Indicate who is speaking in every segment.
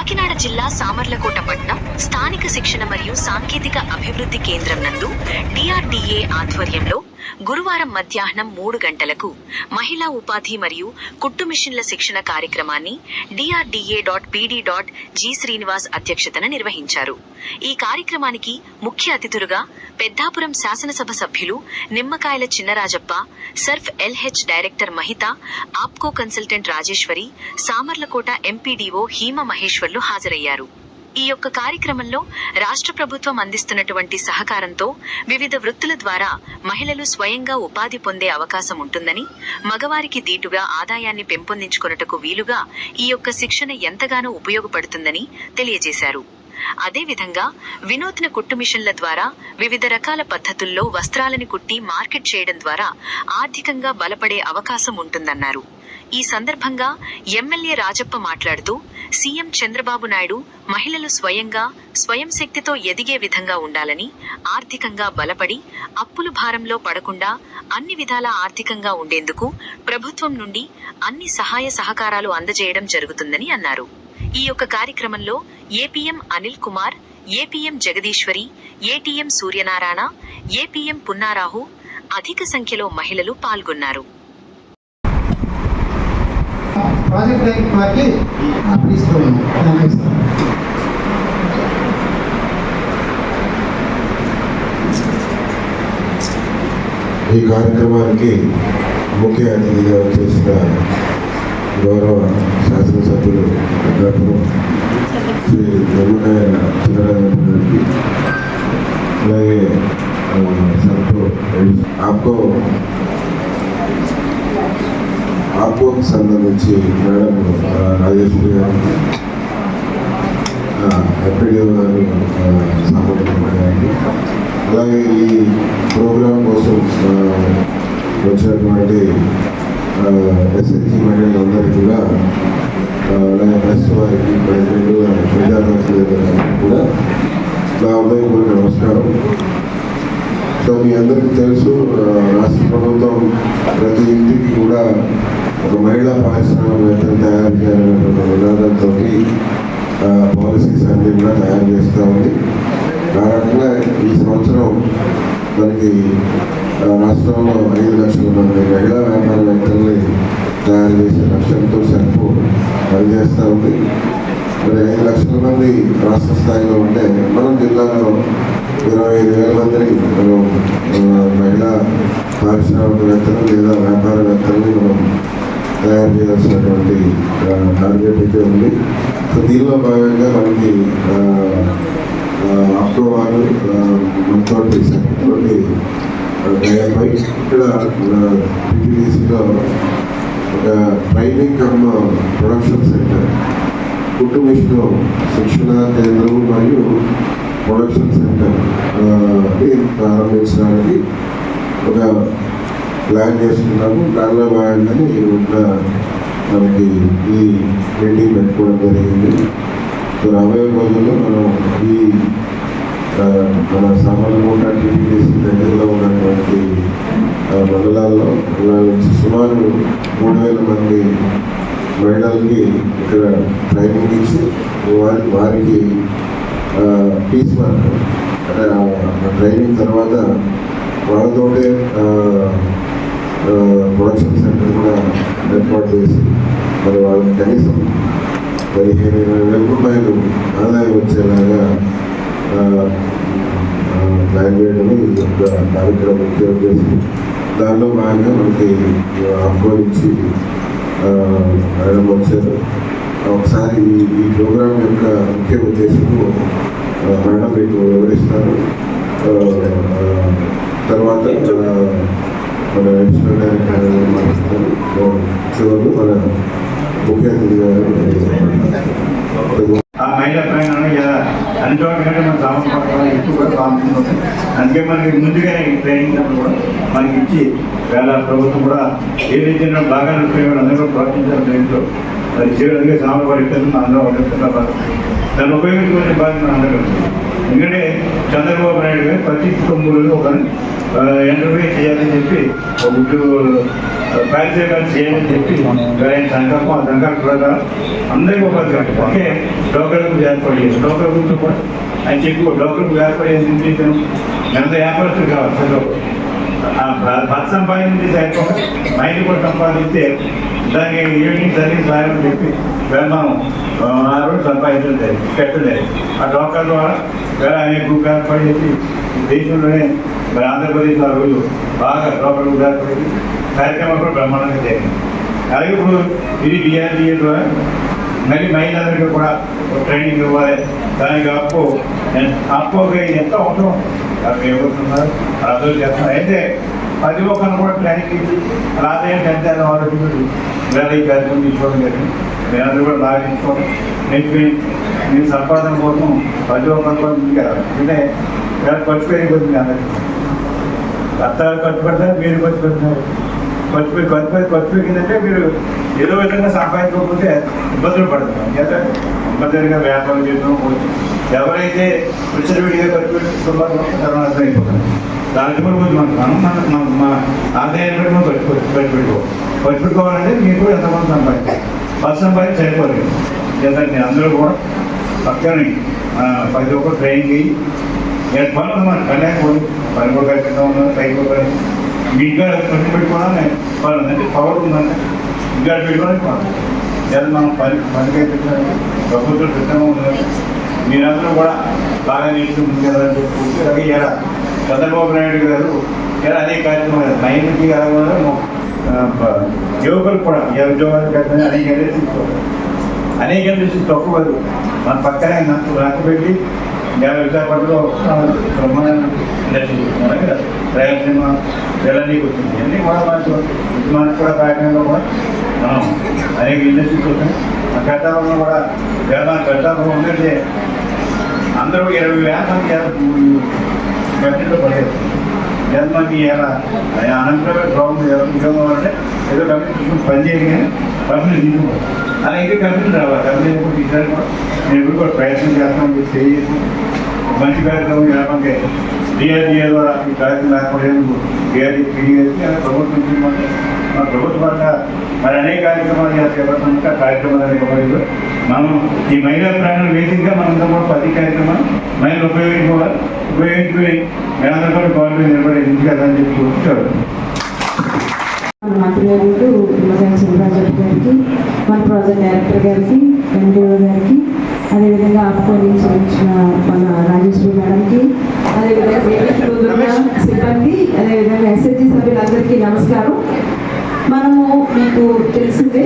Speaker 1: కాకినాడ జిల్లా సామర్లకోట పట్నం స్థానిక శిక్షణ మరియు సాంకేతిక అభివృద్ధి కేంద్రం నందు డిఆర్డీఏ ఆధ్వర్యంలో గురువారం మధ్యాహ్నం 3 గంటలకు మహిళా ఉపాధి మరియు కుట్టు మిషన్ల శిక్షణ కార్యక్రమాన్ని DRDA.PD.G శ్రీనివాస్ అధ్యక్షతన నిర్వహించారు. ఈ కార్యక్రమానికి ముఖ్య అతిథులుగా పెద్దాపురం శాసనసభ సభ్యులు Nimmakayala Chinnarajappa, SERP LH director Mahitha, APCO consultant Rajeshwari, Samarlakota MPDO Hima Maheshwarlu హాజరయ్యారు. ఈ యొక్క కార్యక్రమంలో రాష్ట్ర ప్రభుత్వం అందిస్తున్నటువంటి సహకారంతో వివిధ వృత్తుల ద్వారా మహిళలు స్వయంగా ఉపాధి పొందే అవకాశం ఉంటుందని, మగవారికి దీటుగా ఆదాయాన్ని పెంపొందించుకొనుటకు వీలుగా ఈ యొక్క శిక్షణ ఎంతగానో ఉపయోగపడుతుందని తెలియజేశారు. అదేవిధంగా వినూత్న కుట్టు మిషన్ల ద్వారా వివిధ రకాల పద్ధతుల్లో వస్త్రాలని కుట్టి మార్కెట్ చేయడం ద్వారా ఆర్థికంగా బలపడే అవకాశం ఉంటుందన్నారు. ఈ సందర్భంగా ఎమ్మెల్యే రాజప్ప మాట్లాడుతూ, సీఎం చంద్రబాబు నాయుడు మహిళలు స్వయం శక్తితో ఎదిగే విధంగా ఉండాలని, ఆర్థికంగా బలపడి అప్పుల భారంలో పడకుండా అన్ని విధాల ఆర్థికంగా ఉండేందుకు ప్రభుత్వం నుండి అన్ని సహాయ సహకారాలు అందజేయడం జరుగుతుందని అన్నారు. ఈ యొక్క కార్యక్రమంలో APM Anil Kumar, APM Jagadeeswari, ATM Suryanarayana, APM Punnarahu అధిక సంఖ్యలో మహిళలు పాల్గొన్నారు.
Speaker 2: ప్రాజెక్ట్ డైరెక్టర్ వారికి
Speaker 3: ఈ కార్యక్రమానికి ముఖ్య అతిథిగా చేసిన గౌరవ శాసనసభ్యులు పెద్దాపురం శ్రీ నిమ్మకాయల చిన్నరాజప్ప గారికి, అలాగే ఆప్కోకి సంబంధించి మేడం రాజేశ్వరి గారు, ఎంపీడీఓ గారు సామర్థ్యం గారికి, అలాగే ఈ ప్రోగ్రాం కోసం వచ్చినటువంటి ఎస్ఎస్జి మహిళలందరికీ కూడా, అలాగే ప్రెస్ వారికి, ప్రజాప్రతినిధులకు కూడా నా ఉదయపూర్వక నమస్కారం. సో మీ అందరికీ తెలుసు, రాష్ట్ర ప్రభుత్వం ప్రతి ఇంటికి కూడా ఒక మహిళా పారిశ్రామికవేత్తను తయారు చేయాలనేటువంటి నినాదంతో పాలసీస్ అన్నీ కూడా తయారు చేస్తూ ఉంది. ఆ రకంగా ఈ సంవత్సరం మనకి రాష్ట్రంలో 5 లక్షల మంది మహిళా వ్యాపారవేత్తల్ని తయారు చేసే లక్ష్యంతో సర్పు పనిచేస్తూ ఉంది. మరి 5 లక్షల మంది రాష్ట్ర స్థాయిలో ఉంటే మనం జిల్లాలో 25,000 మందిని మనం మహిళా పారిశ్రామికవేత్తలు లేదా వ్యాపారవేత్తలని మనం తయారు చేయాల్సినటువంటి టార్గెట్ అయితే ఉంది. సో దీనిలో భాగంగా మనకి అప్రో వారు మనతోటి సెక్రటరీ ఇక్కడ PPDCలో ఒక ట్రైనింగ్ కమ్ ప్రొడక్షన్ సెంటర్, కుట్టు మిషన్ శిక్షణ కేంద్రం మరియు ప్రొడక్షన్ సెంటర్ ప్రారంభించడానికి ఒక ప్లాన్ చేస్తున్నాము. దానిలో భాగంగానే ఈరోజు మనకి ఈ మీటింగ్ పెట్టుకోవడం జరిగింది. సో రాబోయే రోజుల్లో మనం ఈ మన సామర్లకోట టీపీడీసీ దగ్గరలో ఉన్నటువంటి మండలాల్లో నుంచి సుమారు 3,000 మంది మహిళలకి ఇక్కడ ట్రైనింగ్ ఇచ్చి వారికి పీస్ వర్క్ అంటే ట్రైనింగ్ తర్వాత వాళ్ళతోటే ప్రొడక్షన్ సెంటర్ కూడా ఏర్పాటు చేసి మరి వాళ్ళకి కనీసం 15,000 రూపాయలు ఆదాయం వచ్చేలాగా ప్లాన్ చేయడం ఈ యొక్క కార్యక్రమం ముఖ్య ఉద్దేశం. దానిలో భాగంగా మనకి ఆహ్వానించి మేడం వచ్చారు. ఒకసారి ఈ ప్రోగ్రాం యొక్క ముఖ్య ఉద్దేశము మేడం మీకు వివరిస్తారు. తర్వాత మన అడిషనల్ డైరెక్టర్ మాట్లాడుతారు. చివరి మన ముఖ్య అతిథి గారు
Speaker 4: ఆ మహిళా ప్రయాణం అన్ని చోట్ల కంటే మన సామర్థ్యం ఎక్కువ కూడా కాంపిటీషన్. అందుకే మనకి ముందుగానే ట్రైనింగ్ కూడా మనకి ఇచ్చి ప్రభుత్వం కూడా ఏదైతే బాగా అందరూ కూడా ప్రోత్సహించారు. ట్రైన్లో అది చేయడానికి సామర్థ్యం అందరూ దాన్ని ఉపయోగించుకునే బాధ్యత అందరూ. ఎందుకంటే చంద్రబాబు నాయుడు గారు ప్రతి కుటుంబంలో ఒక ఎంటర్ప్రైజ్ చేయాలని చెప్పి ఒక కార్యక్రమాలు చేయాలని చెప్పి ఆయన సంకల్పం ఆ సంకల్ప ప్రకారం అందరికీ ఉపాధి కట్టారు. అంటే డోకర్లకు ఏర్పడేది డోకర్లతో కూడా ఆయన చెప్పి డోకర్లకు ఏర్పడేది ఎంత వ్యాపారస్తులు కావాలి చదువు భర్త సంపాదించి సరిపోక మైండ్ కూడా సంపాదిస్తే దానికి ఈవినింగ్ సర్వీస్ రాయమని చెప్పి మనం ఆ రోజు సంపాదించలేదు పెట్టలేదు. ఆ డోకర్ ద్వారా అనేక గ్రూప్ ఏర్పాటు చేసి దేశంలోనే మరి ఆంధ్రప్రదేశ్లో ఆ రోజు బాగా డోకర్ గ్రూప్ ఏర్పడి కార్యక్రమాలు కూడా బ్రహ్మాండంగా జరిగింది. అలాగే ఇప్పుడు ఇది డిఆర్డిఏ ద్వారా మళ్ళీ మహిళలందరికీ కూడా ట్రైనింగ్ ఇవ్వాలి. దానికి అప్పు ఎంత అవసరం అవి ఎవరుతున్నారు అర్థం చేస్తున్నారు. అయితే ప్రతి ఒక్కరు కూడా ట్రైనింగ్ ఇచ్చి ఆదాయం పెంచాలని ఆలోచించి వేళ ఈ కార్యక్రమం తీసుకోవడం జరిగింది. మీరందరూ కూడా బాగా తీసుకోవడం నేర్చుకుని మీ సంపాదన కోసం ప్రతి ఒక్కరు కూడా ముందుకు వెళ్ళాలి. అంటే ఖర్చు పెరిగిపోతుంది అందరికీ. అత్తాలు ఖర్చు పెడతారు, మీరు ఖర్చు పెడుతున్నారు. ఖర్చు పెరిగిందంటే మీరు ఏదో విధంగా సంపాదించకపోతే ఇబ్బందులు పడుతున్నారు. చేత ఇబ్బందిగా వ్యాపారం చేయడం ఎవరైతే విచ్చలవిడిగా ఖర్చు పెట్టుకున్నారో తర్వాత అయిపోతారు. దానికి కూడా మనం మన ఆదాయాన్ని కూడా ఖర్చు పెట్టుకోవాలంటే మీరు కూడా ఎంతమంది సంపాదించాలి. ఫస్ట్ సంపాదించి సరిపోలేదు. చేతండి అందరూ కూడా పక్కనే ప్రతి ఒక్కరు ట్రైనింగ్ అయ్యి పనులు ఉన్నారు. కన్యాకుమారి పని కూడా కట్టిగా ఉన్నారు. పైకి కూడా మీ ఇంట్లో ఖర్చు పెట్టుకోవాలని పనులు అంటే పవర్ ఉందంటే ఇంకా పెట్టుకోవడానికి పనులు లేదా మనం పనికై పెట్టాలంటే ప్రభుత్వం సిద్ధంగా ఉండాలి. మీరందరూ కూడా బాగా నేర్చుకుని ముందుకెళ్ళాలని చెప్పుకుంటే అలాగే ఇలా చంద్రబాబు నాయుడు గారు ఇలా అదే కార్యక్రమాలు నైన్కి అలాగే యువకులు కూడా ఏ ఉద్యోగాలు కట్టిన అనేక ఇండస్ట్రీస్ తక్కువ మన పక్కనే నాకు పెట్టి విశాఖపట్నంలో బ్రహ్మాండ ఇండస్ట్రీ అలాగే ప్రయాసమ వెళ్ళనీకి వచ్చింది. అన్నీ కూడా మనకు కూడా కార్యక్రమంలో కూడా మనం అనేక ఇండస్ట్రీస్ వచ్చాయి. ఆ కట్టాలలో కూడా కట్టాలలో ఉందంటే అందరూ 20,000 మంది పడేది. మనకి ఎలా అనంతరం ప్రాబ్లం ఉద్యోగం అంటే ఏదో కంపెనీ పనిచేయదు కానీ కంపెనీ తీసుకోవాలి. అలా ఇంకా కంపెనీ రావాలి. కంపెనీ తీసారు కూడా నేను కూడా ప్రయత్నం చేస్తామని చేసి మంచి కార్యక్రమం లేకపోతే డిఆర్డిఏ ద్వారా ఈ కార్యక్రమం లేకపోయేందుకు డిఆర్డీ పీడిఎస్కి అలా ప్రభుత్వం మన ప్రభుత్వ పరంగా మరి అనేక కార్యక్రమాలు చేపడుతున్నట్టు ఆ కార్యక్రమాలు అనేక మనం ఈ మహిళా ప్రాణుల వేదికగా మనంతా కూడా 10 కార్యక్రమాలు మహిళలు ఉపయోగించుకుని మేమందరూ కూడా గవర్నమెంట్ నిలబడే ఎందుకని చెప్పి కూర్చోరు.
Speaker 5: మన మంత్రివర్యులు నిమ్మకాయల చినరాజప్ప గారికి, మన ప్రాజెక్ట్ డైరెక్టర్ గారికి, ఎండిఓ గారికి, అదేవిధంగా ఆప్కో నుంచి వచ్చిన మన రాజేశ్వరి మేడంకి, అదేవిధంగా సిబ్బంది, అదేవిధంగా ఎస్ఎస్జి సభ్యులందరికీ నమస్కారం. మనము మీకు తెలిసిందే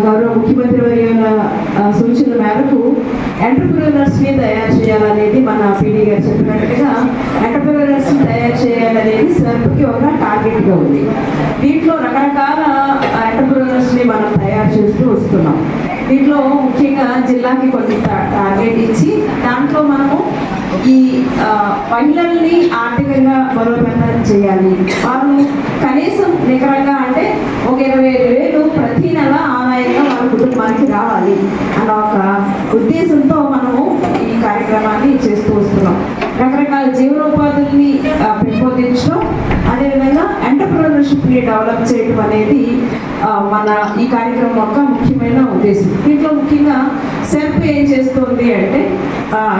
Speaker 5: గౌరవ ముఖ్యమంత్రి వర్యుల సూచనల మేరకు ఎంటర్ప్రెన్యూర్స్ని తయారు చేయాలనేది మన పీడీ గారు చెప్పినట్టుగా ఎంటర్ప్రెన్యూర్స్ని తయారు చేయాలనేది SERPకి ఒక టార్గెట్గా ఉంది. దీంట్లో రకరకాల ఎంటర్ప్రెన్యూర్స్ని మనం తయారు చేస్తూ వస్తున్నాం. దీంట్లో ముఖ్యంగా జిల్లాకి కొన్ని టార్గెట్ ఇచ్చి దాంట్లో మనము ఈ మహిళల్ని ఆర్థికంగా బలోపేతం చేయాలి. వాళ్ళు కనీసం నికరంగా అంటే ఒక 25,000 ప్రతి నెల ఆదాయంగా వాళ్ళ కుటుంబానికి రావాలి అన్న ఒక ఉద్దేశంతో మనము ఈ కార్యక్రమాన్ని చేస్తూ వస్తున్నాం. రకరకాల జీవనోపాధుల్ని పెంపొందించడం, అదేవిధంగా ఎంటర్ప్రెన్యూర్షిప్ని డెవలప్ చేయడం అనేది మన ఈ కార్యక్రమం యొక్క ముఖ్యమైన ఉద్దేశం. దీంట్లో ముఖ్యంగా SERP ఏం చేస్తుంది అంటే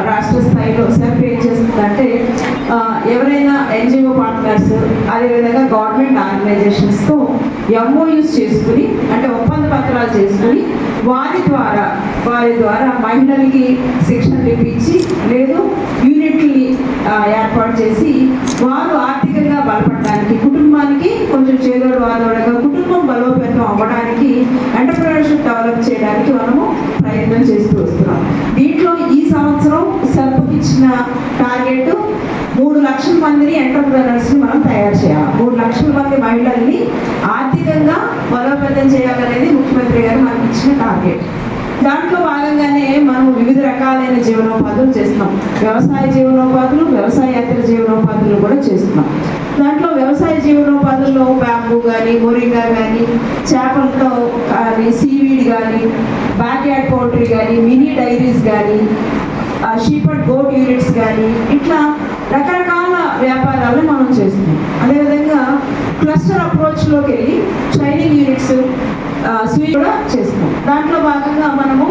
Speaker 5: రాష్ట్ర స్థాయిలో SERP ఏం చేస్తుందంటే ఎవరైనా NGO పార్ట్నర్స్, అదేవిధంగా గవర్నమెంట్ ఆర్గనైజేషన్స్తో MOUs చేసుకుని అంటే ఒప్పంద పత్రాలు చేసుకుని వారి ద్వారా మహిళలకి శిక్షణ ఇప్పించి లేదు యూనిట్ని ఏర్పాటు చేసి వారు ఆర్థికంగా బలపడడానికి, కుటుంబానికి కొంచెం చేదోడు వాదోడగా కుటుంబం బలోపేతం అవ్వడానికి, ఎంటర్ప్రెన్యూర్షిప్ డెవలప్ చేయడానికి మనము ప్రయత్నం చేస్తూ వస్తున్నాం. దీంట్లో ఈ సంవత్సరం SERPకి ఇచ్చిన టార్గెట్ 3 లక్షల మందిని ఎంటర్ప్రెన్యూర్స్ని మనం తయారు చేయాలి. 3 లక్షల మంది మహిళల్ని ఆర్థికంగా బలోపేతం చేయాలనేది ముఖ్యమంత్రి గారు మనకి ఇచ్చిన టార్గెట్. దాంట్లో భాగంగానే మనం వివిధ రకాలైన జీవనోపాధులు చేస్తున్నాం. వ్యవసాయ జీవనోపాధులు, వ్యవసాయేతర జీవనోపాధులు కూడా చేస్తున్నాం. దాంట్లో వ్యవసాయ జీవనోపాధుల్లో బ్యాంబూ కానీ, మొరింగా కానీ, చేపలతో కానీ, సీవీడ్ కానీ, బ్యాక్ యార్డ్ పౌల్ట్రీ కానీ, మినీ డైరీస్ కానీ, షీప్ అండ్ గోట్ యూనిట్స్ కానీ, ఇట్లా రకరకాల వ్యాపారాలను మనం చేస్తున్నాం. అదేవిధంగా క్లస్టర్ అప్రోచ్లోకి వెళ్ళి 15 యూనిట్స్ స్వీట్ కూడా చేస్తున్నాం. దాంట్లో భాగంగా మనము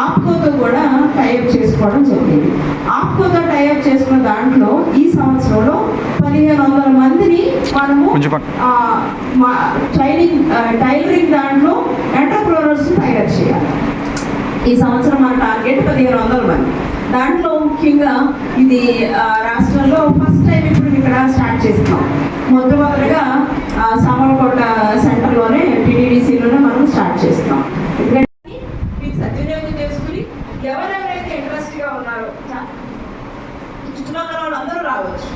Speaker 5: ఆప్కోతో కూడా టైఅప్ చేసుకోవడం జరిగింది. ఆప్కోతో టైఅప్ చేసుకున్న దాంట్లో ఈ సంవత్సరంలో 1500 మందిని మనము టైలరింగ్ దాంట్లో ఎంటర్ప్రెన్యూర్స్ తయారు చేయాలి. ఈ సంవత్సరం మన టార్గెట్ 1500 మంది. దాంట్లో ముఖ్యంగా ఇది రాష్ట్రంలో ఫస్ట్ టైం ఇప్పుడు ఇక్కడ స్టార్ట్ చేస్తున్నాం. మొట్టమొదటిగా సామర్లకోట సెంటర్లోనే టీడీడీసీలోనే మనం స్టార్ట్ చేస్తున్నాం. ఎందుకంటే మీకు సద్వినియోగం చేసుకుని ఎవరెవరైతే ఇంట్రెస్ట్గా ఉన్నారో చుట్టుపక్కల వాళ్ళందరూ రావచ్చు,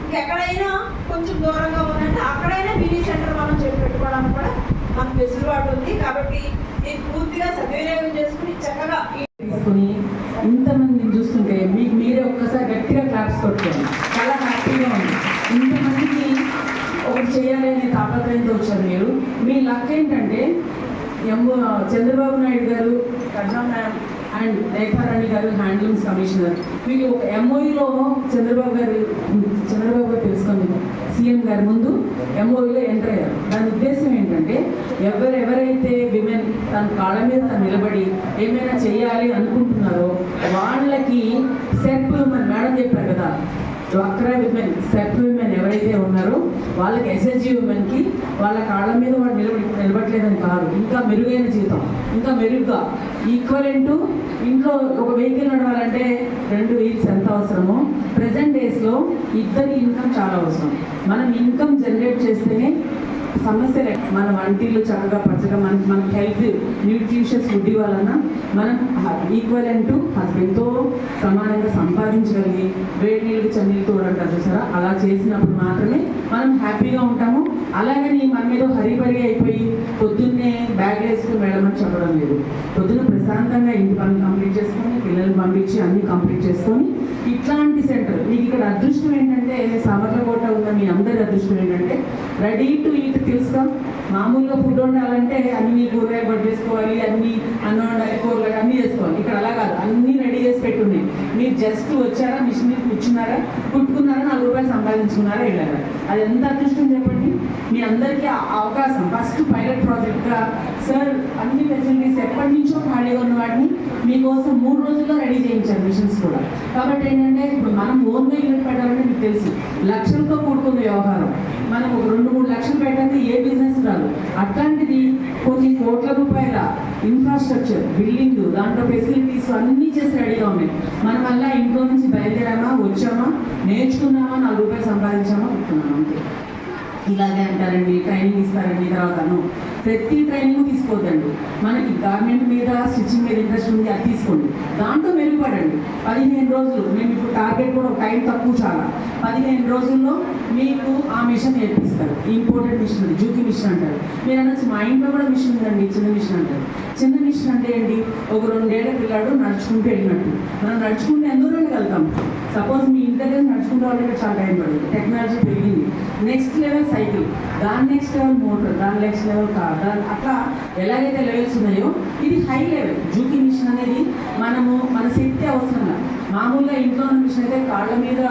Speaker 5: ఇంకెక్కడైనా కొంచెం దూరంగా ఉందంటే అక్కడైనా మినీ సెంటర్ మనం పెట్టుకోవడానికి కూడా మనకు వెసులుబాటు ఉంది. కాబట్టి ఇది పూర్తిగా సద్వినియోగం చేసుకుని చక్కగా తీసుకుని ఇంతమందిని చూస్తుంటే మీకు మీరే ఒక్కసారి గట్టిగా క్లాప్స్ కొట్టుకోండి. చాలా హ్యాపీగా ఉంది. ఇంతమందికి ఒకటి చేయాలి అనే తాపత్రయంతో వచ్చారు మీరు. మీ లక్ ఏంటంటే చంద్రబాబు నాయుడు గారు, కజా మ్యామ్ అండ్ రేఖారాణి గారు హ్యాండ్లూమ్స్ కమిషనర్, వీళ్ళు ఒక ఎంఓఈలో చంద్రబాబు గారు తెలుసుకుంది. సీఎం గారి ముందు ఎంఓఈలో ఎంటర్ అయ్యారు. దాని ఉద్దేశం ఏంటంటే ఎవరెవరైతే విమెన్ తన కాళ్ళ మీద తను నిలబడి ఏమైనా చేయాలి అనుకుంటున్నారో వాళ్ళకి సెల్ఫ్ విమెన్, మేడం చెప్పారు కదా, డ్వాక్రా విమెన్, సెల్ఫ్ విమెన్ ఎవరైతే ఉన్నారో వాళ్ళకి ఎస్ఎస్జి విమెన్కి వాళ్ళ కాళ్ళ మీద వాళ్ళు నిలబడలేదని కాదు, ఇంకా మెరుగైన జీవితం, ఇంకా మెరుగ్గా ఈక్వలెంట్. ఇంట్లో ఒక వెహికల్ నడవాలంటే 2 వీల్స్ ఎంత అవసరమో ప్రజెంట్ డేస్లో ఇద్దరి ఇన్కమ్ చాలా అవసరం. మనం ఇన్కమ్ జనరేట్ చేస్తేనే సమస్యలే. మన వంటిల్లు చక్కగా పచ్చగా మన హెల్త్ న్యూట్రిషియస్ ఫుడ్ ఇవ్వాలన్నా మనం ఈక్వలెంట్ హస్బెండ్తో సమానంగా సంపాదించగలిగి వేడి నీళ్ళకి చన్నీళ్ళు తోడంటారు చూసారా, అలా చేసినప్పుడు మాత్రమే మనం హ్యాపీగా ఉంటాము. అలాగని మన మీద హరిబరి అయిపోయి పొద్దున్నే బ్యాగ్ వేసుకుని వెళ్ళమని చెప్పడం లేదు. పొద్దున్న ప్రశాంతంగా ఇంటి పనులు కంప్లీట్ చేసుకొని పిల్లల్ని పంపించి అన్నీ కంప్లీట్ చేసుకొని ఇట్లాంటి సెంటర్ మీకు ఇక్కడ అదృష్టం ఏంటంటే సామర్లకోట ఉన్న మీ అందరి అదృష్టం ఏంటంటే రెడీ టు ఈట్ తెలుసుగా. మామూలుగా ఫుడ్ వండాలంటే అన్ని కూరగాయలు కట్ చేసుకోవాలి, అన్ని అన్నం వండాలి, కూరగాయలు అన్నీ చేసుకోవాలి. ఇక్కడ అలా కాదు, అన్నీ రెడీ చేసి పెట్టున్నాయి. మీరు జస్ట్ వచ్చారా, మిషన్ మీద కూర్చున్నారా, కుట్టుకున్నారా, 4 రూపాయలు సంపాదించుకున్నారా, వెళ్ళారా. అది ఎంత అదృష్టం చెప్పండి. మీ అందరికీ అవకాశం ఫస్ట్ పైలట్ ప్రాజెక్ట్గా సార్ అన్ని ఫెసిలిటీస్ ఎప్పటి నుంచో ఖాళీగా ఉన్న వాటిని మీకోసం 3 రోజుల్లో రెడీ చేయించారు మిషన్స్ కూడా. కాబట్టి ఏంటంటే ఇప్పుడు మనం ఓన్గా యూనిట్ పెట్టాలంటే మీకు తెలుసు లక్షలతో కూడుకున్న వ్యవహారం. మనం ఒక 2-3 లక్షలు పెట్టండి ఏ బిజినెస్ రాదు. అట్లాంటిది కొన్ని కోట్ల రూపాయల ఇన్ఫ్రాస్ట్రక్చర్, బిల్డింగ్, దాంట్లో ఫెసిలిటీస్ అన్నీ చేసి రెడీగా ఉన్నాయి. మనం వల్ల ఇంట్లో నుంచి బయలుదేరామా, వచ్చామా, నేర్చుకున్నామా, 4 రూపాయలు సంపాదించామా, ఉంటున్నామా అంతే. ఇలాగే అంటారండి, ట్రైనింగ్ ఇస్తారండి, తర్వాతను ప్రతి ట్రైనింగ్ తీసుకోవద్దండి. మనకి గార్మెంట్ మీద, స్టిచ్చింగ్ మీద ఇంట్రెస్ట్ ఉంది, అది తీసుకోండి, దాంట్లో మెరుగుపడండి. 15 రోజులు మేము ఇప్పుడు టార్గెట్ కూడా టైం తక్కువ, చాలా 15 రోజుల్లో మీకు ఆ మిషన్ నేర్పిస్తారు. ఇంపోర్టెడ్ మిషన్ ఉంది, జూకి మిషన్ అంటారు. మీరు అనొచ్చు మా ఇంట్లో కూడా మిషన్ ఉందండి, చిన్న మిషన్ అంటారు. చిన్న మిషన్ అంటే ఏంటి, ఒక 2 ఏళ్ల పిల్లాడు నడుచుకుంటూ వెళ్ళినట్టు. మనం నడుచుకుంటూ ఎందుకు వెళ్ళగలుగుతాం. సపోజ్ మీ ఇంటి దగ్గర నడుచుకుంటూ వాళ్ళకి చాలా టైం పడుతుంది, టెక్నాలజీ పెరిగింది. నెక్స్ట్ లెవెల్ సైకిల్, దాని నెక్స్ట్ లెవెల్ మోటార్, దాని నెక్స్ట్ లెవెల్ కార్, అట్లా ఎలాగైతే లెవెల్స్ ఉన్నాయో ఇది హై లెవెల్. జూకి మిషన్ అనేది మనము మన శక్తి అవసరంగా, మామూలుగా ఇంట్లో ఉన్న మిషన్ అయితే కాళ్ళ మీద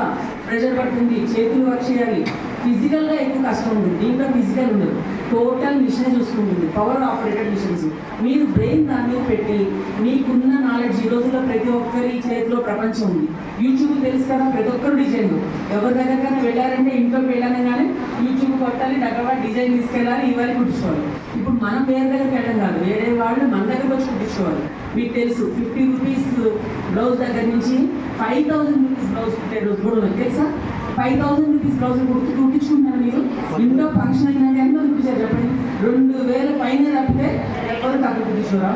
Speaker 5: ప్రెషర్ పడుతుంది, చేతులు వర్క్ చేయాలి, ఫిజికల్గా ఎక్కువ కష్టం ఉంటుంది. దీంట్లో ఫిజికల్ ఉండదు, టోటల్ మిషనే చూసుకుంటుంది. Power operated machines. మీరు బ్రెయిన్ దాని మీద పెట్టి మీకున్న నాలెడ్జ్, ఈ రోజుల్లో ప్రతి ఒక్కరి చేతిలో ప్రపంచం ఉంది. యూట్యూబ్ తెలుసు కదా, ప్రతి ఒక్కరు డిజైన్. ఎవరి దగ్గరకైనా వెళ్ళారంటే ఇంట్లోకి వెళ్ళాలని కానీ యూట్యూబ్ కొట్టాలి, దగ్గర డిజైన్ తీసుకెళ్ళాలి, ఇవన్నీ కుట్టించుకోవాలి. ఇప్పుడు మనం వేరే దగ్గరికి వెళ్ళడం కాదు, వేరే వాళ్ళు మన దగ్గరకు వచ్చి కుట్టించుకోవాలి. మీకు తెలుసు 50 రూపీస్ బ్లౌజ్ దగ్గర నుంచి 5000 రూపీస్ బ్లౌజ్ కుట్టే రోజు కూడా ఉంది తెలుసా. 5000 రూపీస్ బ్లౌజ్ కుట్టించుకుంటారు మీరు. ఇంట్లో ఫంక్షన్ అయినా ఎంత కుట్టించారు చెప్పండి. 2000 పైన తప్పితే ఎవరు తక్కువ కుట్టించుకోరా.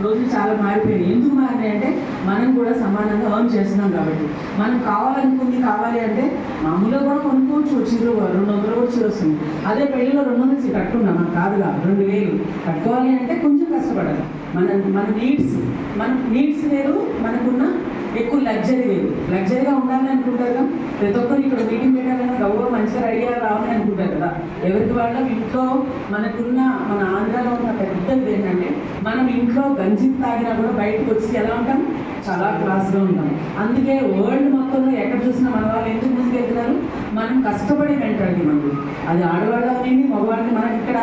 Speaker 5: రోజులు చాలా మారిపోయినాయి. ఎందుకు మారినాయి అంటే మనం కూడా సమానంగా ఎర్న్ చేస్తున్నాం కాబట్టి. మనం కావాలనుకుంది కావాలి అంటే మామూలుగా కూడా కొనుక్కోవచ్చు, చీర 200 కూడా చీర వస్తుంది. అదే పెళ్ళిలో 200 చీర కట్టుకున్నాం, మనకు కాదుగా 2000 కట్టుకోవాలి అంటే కొంచెం కష్టపడాలి. మన నీడ్స్ వేరు, మనకున్న ఎక్కువ లగ్జరీ వేరు. లగ్జరీగా ఉండాలని అనుకుంటారు. ప్రతి ఒక్కరు ఇక్కడ మీటింగ్ పెట్టాలని గౌరవం మంచిగా రెడీ రావాలని అనుకుంటారు కదా. ఎవరికి వాళ్ళ ఇంట్లో మనకున్న, మన ఆంధ్రాలో ఉన్న పెద్దది ఏంటంటే మనం ఇంట్లో గంజి తాగినా కూడా బయటకు వచ్చి ఎలా ఉంటాం, చాలా క్లాస్గా ఉంటాం. అందుకే వరల్డ్ మొత్తంలో ఎక్కడ చూసినా మన వాళ్ళు ఎందుకు ముందుకు వెళ్తున్నారు, మనం కష్టపడే మెంటాలిటీ మనది. అది ఆడవాళ్ళని మగవాళ్ళని మనకి ఇక్కడ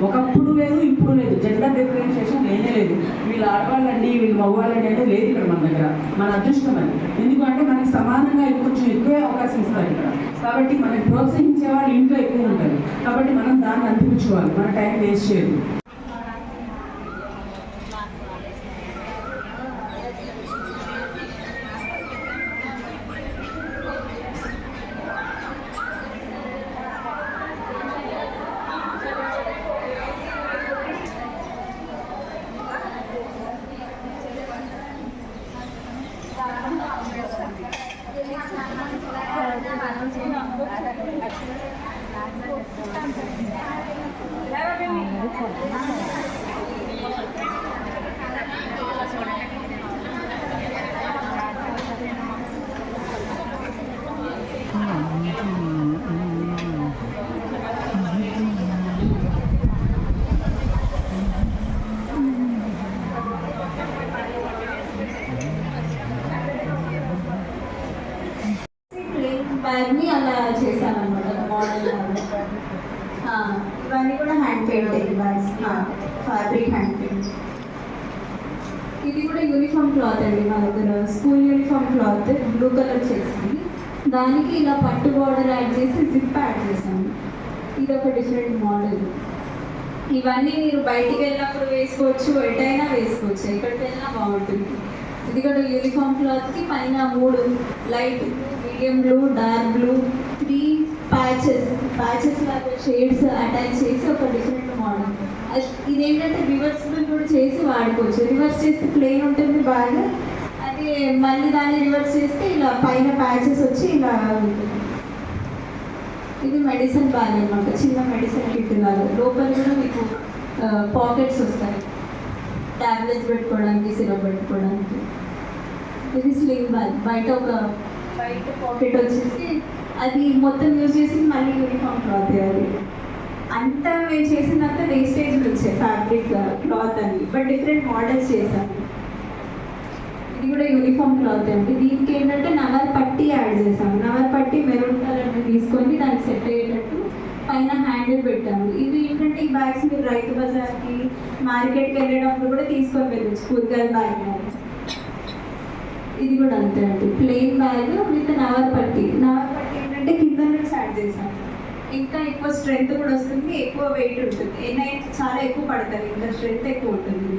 Speaker 5: ఒకప్పుడు లేదు ఇప్పుడు లేదు, జెండర్ డిఫరెన్షియేషన్ లేనే లేదు. వీళ్ళు ఆడవాళ్ళండి వీళ్ళు మగవాళ్ళండి అంటే లేదు ఇక్కడ మన దగ్గర. మన అదృష్టం అది. ఎందుకంటే మనకి సమానంగా కొంచెం ఎక్కువే అవకాశం ఇస్తారు ఇక్కడ. కాబట్టి మనకి ప్రోత్సహించే వాళ్ళు ఇంట్లో ఎక్కువ ఉంటారు. కాబట్టి మనం దాన్ని అందిపుచ్చుకోవాలి, మన టైం వేస్ట్ చేయదు.
Speaker 6: బ్యాగ్ని అలా చేశాను అనమాట మోడల్. ఇవన్నీ కూడా hand painting bags, fabric hand paint. ఇది కూడా యూనిఫామ్ క్లాత్ అండి, మా దగ్గర school uniform cloth blue colour చేసి దానికి ఇలా పట్టు బార్డర్ యాడ్ చేసి జిప్ యాడ్ చేశాను. ఇది ఒక డిఫరెంట్ మోడల్. ఇవన్నీ మీరు బయటికి వెళ్ళినప్పుడు వేసుకోవచ్చు, ఎటైనా వేసుకోవచ్చు, ఎక్కడికి వెళ్ళినా బాగుంటుంది. ఇది కూడా యూనిఫామ్ క్లాత్కి పైన 3 light, medium blue, dark blue, 3 patches లాగా షేడ్స్ అటాచ్ చేసి ఒక డిఫరెంట్ మోడల్. ఇదేంటంటే రివర్సిబుల్ కూడా చేసి వాడుకోవచ్చు. రివర్స్ చేస్తే ప్లెయిన్ ఉంటుంది బాగా, అది మళ్ళీ దాన్ని రివర్స్ చేస్తే ఇలా పైన ప్యాచెస్ వచ్చి ఇలా ఉంటుంది. ఇది మెడిసిన్ బ్యాగ్ అనమాట, చిన్న మెడిసిన్ కిట్ లాగా. లోపల కూడా మీకు పాకెట్స్ వస్తాయి, ట్యాబ్లెట్స్ పెట్టుకోవడానికి, సిరప్ పెట్టుకోవడానికి. ఇది స్లింగ్ బ్యాగ్, బయట పాకెట్ వచ్చేసి అది మొత్తం యూజ్ చేసి మళ్ళీ యూనిఫామ్ క్లాత్. అది అంతా మేము చేసినంత వేస్టేజ్లు వచ్చాయి ఫ్యాబ్రిక్ క్లాత్ అని, బట్ డిఫరెంట్ మోడల్స్ చేశాము. ఇది కూడా యూనిఫామ్ క్లాత్ అండి. దీనికి ఏంటంటే నవర్ పట్టి యాడ్ చేసాము. నవర్ పట్టి మెరూన్ కలర్ని తీసుకొని దానికి సెట్ అయ్యేటట్టు పైన హ్యాండిల్ పెట్టాము. ఇవి ఏంటంటే ఈ బ్యాగ్స్ మీరు రైతు బజార్కి, మార్కెట్కి వెళ్ళేటప్పుడు కూడా తీసుకొని వెళ్ళచ్చు, కూరగాయల బ్యాగ్. ఇది కూడా అంతే అండి, ప్లెయిన్ బ్యాగ్ విత్ నవర్ పట్టి. నవర్ పట్టి ఏంటంటే కింద నుంచి యాడ్ చేసాము. ఇంకా ఎక్కువ స్ట్రెంత్ కూడా వస్తుంది, ఎక్కువ వెయిట్ ఉంటుంది. చాలా ఎక్కువ పడుతుంది, ఇంకా స్ట్రెంత్ ఎక్కువ ఉంటుంది.